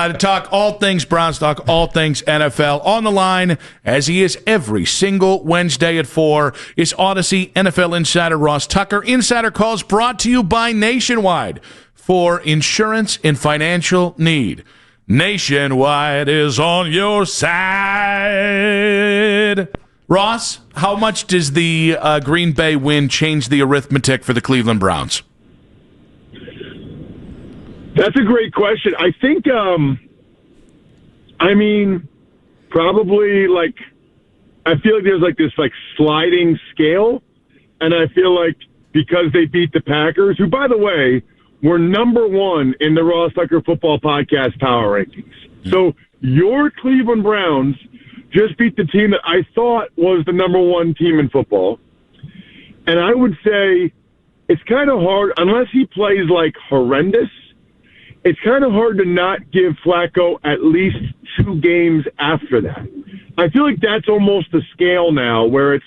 to talk all things Browns, talk all things NFL. On the line, as he is every single Wednesday at 4, is Odyssey NFL insider Ross Tucker. Insider Calls brought to you by Nationwide for insurance in financial need. Nationwide is on your side. Ross, how much does the Green Bay win change the arithmetic for the Cleveland Browns? That's a great question. I think, probably I feel like there's this sliding scale, and I feel like because they beat the Packers, who, by the way, were number 1 in the Ross Tucker Football Podcast power rankings. So your Cleveland Browns just beat the team that I thought was the number 1 team in football. And I would say it's kind of hard, unless he plays horrendous, it's kind of hard to not give Flacco at least 2 games after that. I feel like that's almost the scale now, where it's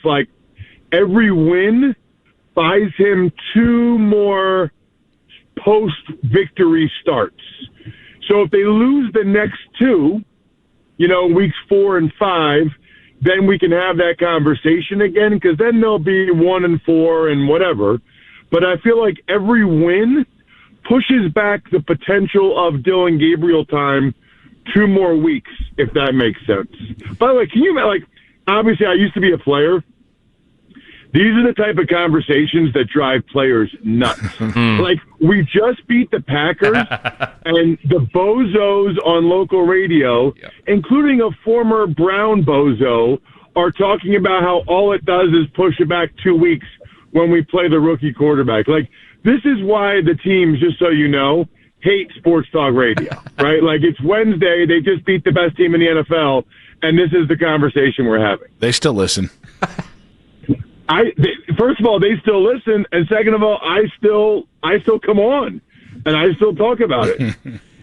every win buys him 2 more post-victory starts. So if they lose the next 2, weeks 4 and 5, then we can have that conversation again, because then they'll be 1 and 4 and whatever. But I feel like every win pushes back the potential of Dylan Gabriel time 2 more weeks, if that makes sense. By the way, can you, obviously I used to be a player. These are the type of conversations that drive players nuts. We just beat the Packers, and the bozos on local radio, including a former Brown bozo, are talking about how all it does is push it back 2 weeks when we play the rookie quarterback. This is why the teams, just so you know, hate sports talk radio, right? It's Wednesday, they just beat the best team in the NFL, and this is the conversation we're having. They still listen. First of all, they still listen, and second of all, I still come on, and I still talk about it.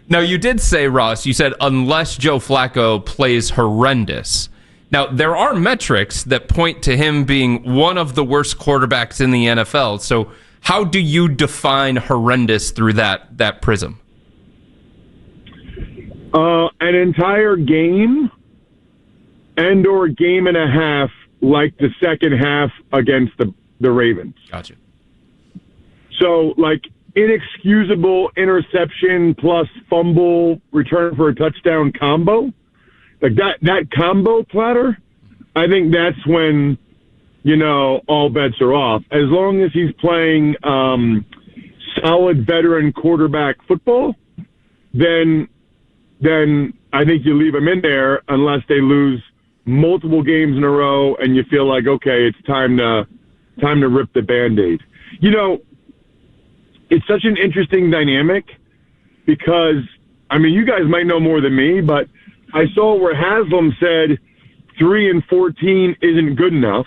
Now, you did say, Ross, you said unless Joe Flacco plays horrendous. Now, there are metrics that point to him being one of the worst quarterbacks in the NFL. So how do you define horrendous through that prism? An entire game and or game and a half, like the second half against the Ravens. Gotcha. So, inexcusable interception plus fumble return for a touchdown combo, that combo platter, I think that's when, all bets are off. As long as he's playing solid veteran quarterback football, then I think you leave him in there unless they lose multiple games in a row and you feel like, okay, it's time to rip the Band-Aid. It's such an interesting dynamic because, you guys might know more than me, but I saw where Haslam said 3-14 isn't good enough.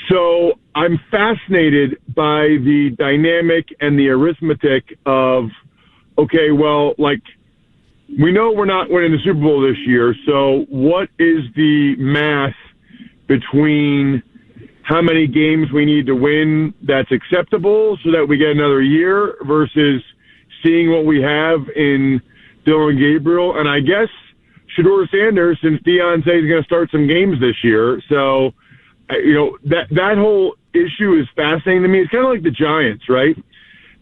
So I'm fascinated by the dynamic and the arithmetic of, okay, well, we know we're not winning the Super Bowl this year, so what is the math between how many games we need to win that's acceptable so that we get another year versus seeing what we have in Dylan Gabriel? And I guess Shedeur Sanders, since Deion says he's going to start some games this year. So, that whole issue is fascinating to me. It's kind of like the Giants, right?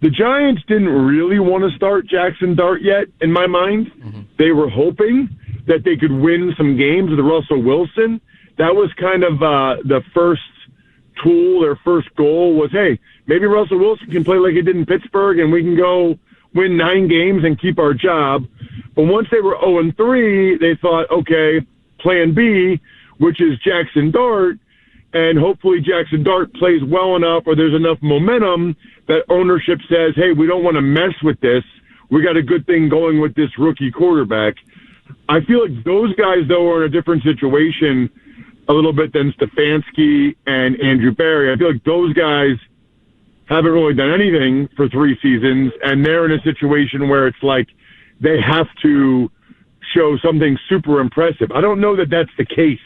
The Giants didn't really want to start Jackson Dart yet, in my mind. Mm-hmm. They were hoping that they could win some games with Russell Wilson. That was kind of the first tool, their first goal was, hey, maybe Russell Wilson can play like he did in Pittsburgh and we can go win 9 games and keep our job. But once they were 0-3, they thought, okay, plan B, which is Jackson Dart, and hopefully Jackson Dart plays well enough or there's enough momentum that ownership says, hey, we don't want to mess with this. We got a good thing going with this rookie quarterback. I feel like those guys, though, are in a different situation a little bit than Stefanski and Andrew Berry. I feel like those guys haven't really done anything for 3 seasons, and they're in a situation where it's like they have to show something super impressive. I don't know that that's the case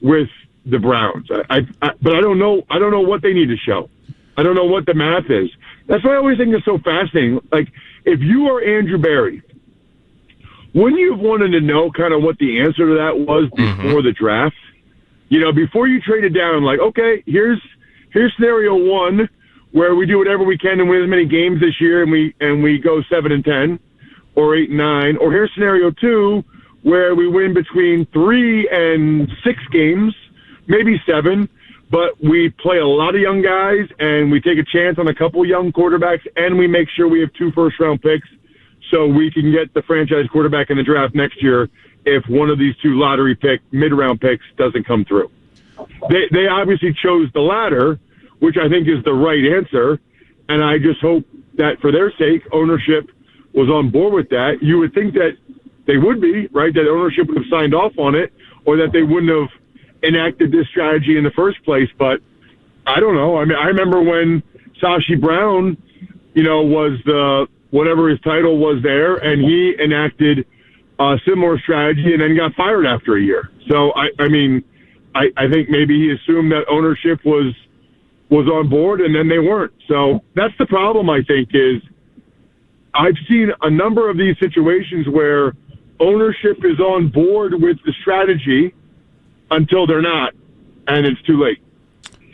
with the Browns. But I don't know. I don't know what they need to show. I don't know what the math is. That's why I always think it's so fascinating. Like, if you are Andrew Berry wouldn't you have wanted to know kind of what the answer to that was before the draft? Before you traded down, like, okay, here's scenario one where we do whatever we can and win as many games this year and we go 7-10 or 8-9, or here's scenario two where we win between 3 and 6 games, maybe 7, but we play a lot of young guys and we take a chance on a couple young quarterbacks and we make sure we have 2 first-round picks so we can get the franchise quarterback in the draft next year if one of these 2 lottery mid-round picks doesn't come through. They obviously chose the latter, which I think is the right answer, and I just hope that for their sake, ownership was on board with that. You would think that they would be, right, that ownership would have signed off on it or that they wouldn't have enacted this strategy in the first place, but I don't know. I mean, I remember when Sashi Brown, was the whatever his title was there, and he enacted a similar strategy and then got fired after a year. So, I think maybe he assumed that ownership was on board and then they weren't. So that's the problem, I think, is I've seen a number of these situations where ownership is on board with the strategy until they're not, and it's too late.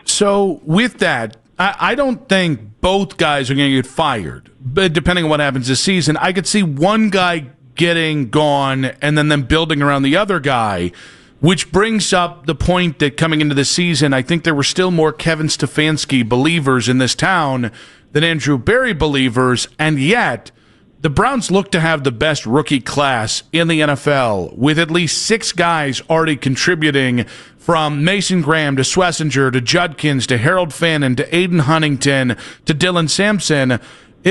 So with that, I don't think both guys are going to get fired, but depending on what happens this season. I could see one guy getting gone and then them building around the other guy, which brings up the point that coming into the season, I think there were still more Kevin Stefanski believers in this town than Andrew Berry believers, and yet the Browns look to have the best rookie class in the NFL, with at least 6 guys already contributing, from Mason Graham to Schlesinger to Judkins to Harold Fannin to Aiden Huntington to Dylan Sampson.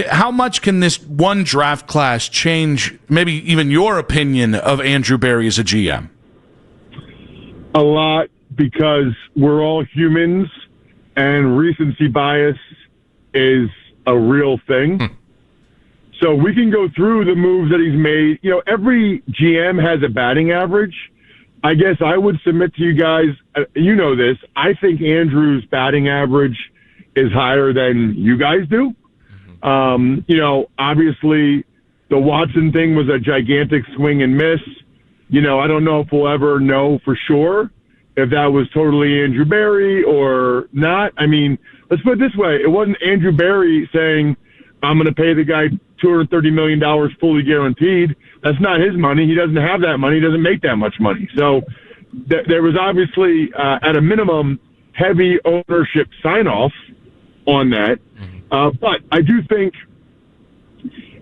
How much can this one draft class change maybe even your opinion of Andrew Berry as a GM? A lot, because we're all humans and recency bias is a real thing. So we can go through the moves that he's made. Every GM has a batting average. I guess I would submit to you guys, you know this, I think Andrew's batting average is higher than you guys do. Obviously the Watson thing was a gigantic swing and miss. I don't know if we'll ever know for sure if that was totally Andrew Berry or not. I mean, let's put it this way. It wasn't Andrew Berry saying, I'm going to pay the guy $230 million fully guaranteed. That's not his money. He doesn't have that money. He doesn't make that much money. So there was obviously, at a minimum, heavy ownership sign-off on that. But I do think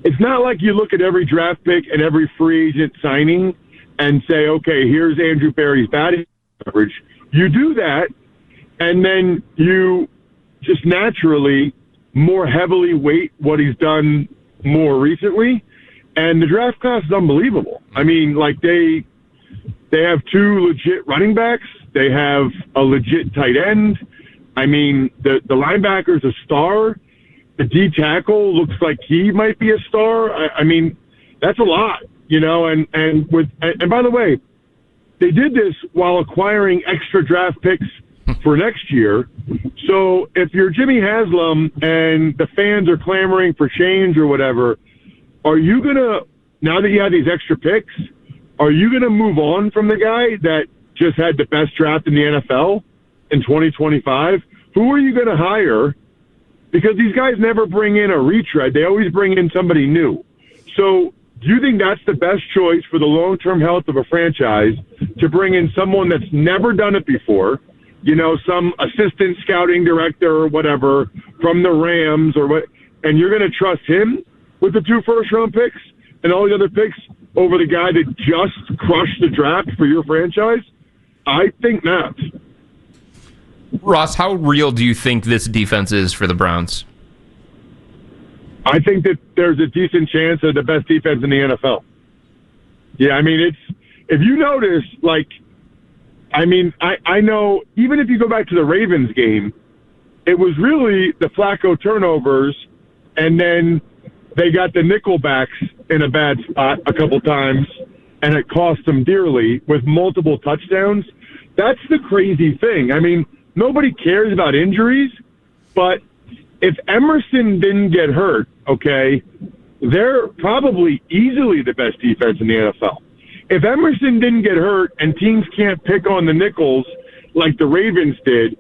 it's not like you look at every draft pick and every free agent signing and say, okay, here's Andrew Berry's batting average. You do that, and then you just naturally more heavily weight what he's done more recently. And the draft class is unbelievable. I mean, like they have 2 legit running backs. They have a legit tight end. I mean, the linebacker's a star. The D tackle looks like he might be a star. I mean, that's a lot, and by the way, they did this while acquiring extra draft picks for next year. So if you're Jimmy Haslam and the fans are clamoring for change or whatever, are you going to, now that you have these extra picks, are you going to move on from the guy that just had the best draft in the NFL in 2025? Who are you going to hire? Because these guys never bring in a retread. They always bring in somebody new. So do you think that's the best choice for the long-term health of a franchise, to bring in someone that's never done it before, some assistant scouting director or whatever from the Rams or what, and you're going to trust him with the 2 first-round picks and all the other picks over the guy that just crushed the draft for your franchise? I think not. Ross, how real do you think this defense is for the Browns? I think that there's a decent chance of the best defense in the NFL. Yeah, I mean, if you notice, I know even if you go back to the Ravens game, it was really the Flacco turnovers, and then they got the nickelbacks in a bad spot a couple times, and it cost them dearly with multiple touchdowns. That's the crazy thing. I mean, nobody cares about injuries, but if Emerson didn't get hurt, okay, they're probably easily the best defense in the NFL. If Emerson didn't get hurt and teams can't pick on the nickels like the Ravens did,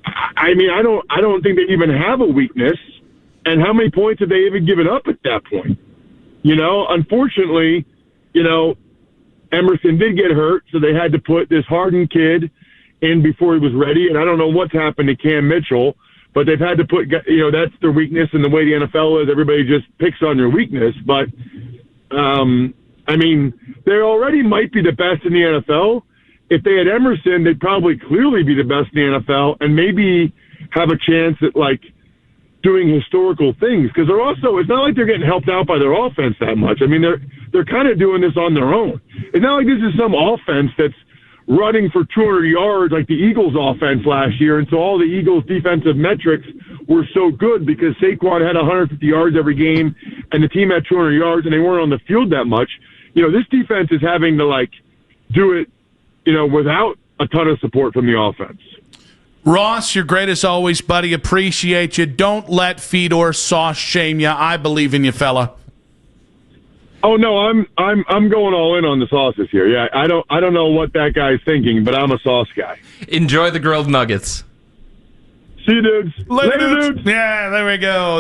I mean, I don't think they even have a weakness. And how many points have they even given up at that point? Unfortunately, Emerson did get hurt, so they had to put this hardened kid in before he was ready. And I don't know what's happened to Cam Mitchell, but they've had to put, that's their weakness. And the way the NFL is, everybody just picks on their weakness. But, I mean, they already might be the best in the NFL. If they had Emerson, they'd probably clearly be the best in the NFL and maybe have a chance at, doing historical things. Because they're also, it's not like they're getting helped out by their offense that much. I mean, they're kind of doing this on their own. It's not like this is some offense that's running for 200 yards like the Eagles' offense last year, and so all the Eagles' defensive metrics were so good because Saquon had 150 yards every game, and the team had 200 yards, and they weren't on the field that much. This defense is having to, do it, without a ton of support from the offense. Ross, you're great as always, buddy. Appreciate you. Don't let Fedor sauce shame you. I believe in you, fella. Oh no, I'm going all in on the sauces here. Yeah, I don't know what that guy's thinking, but I'm a sauce guy. Enjoy the grilled nuggets. See you, dudes. Later, dudes. Yeah, there we go.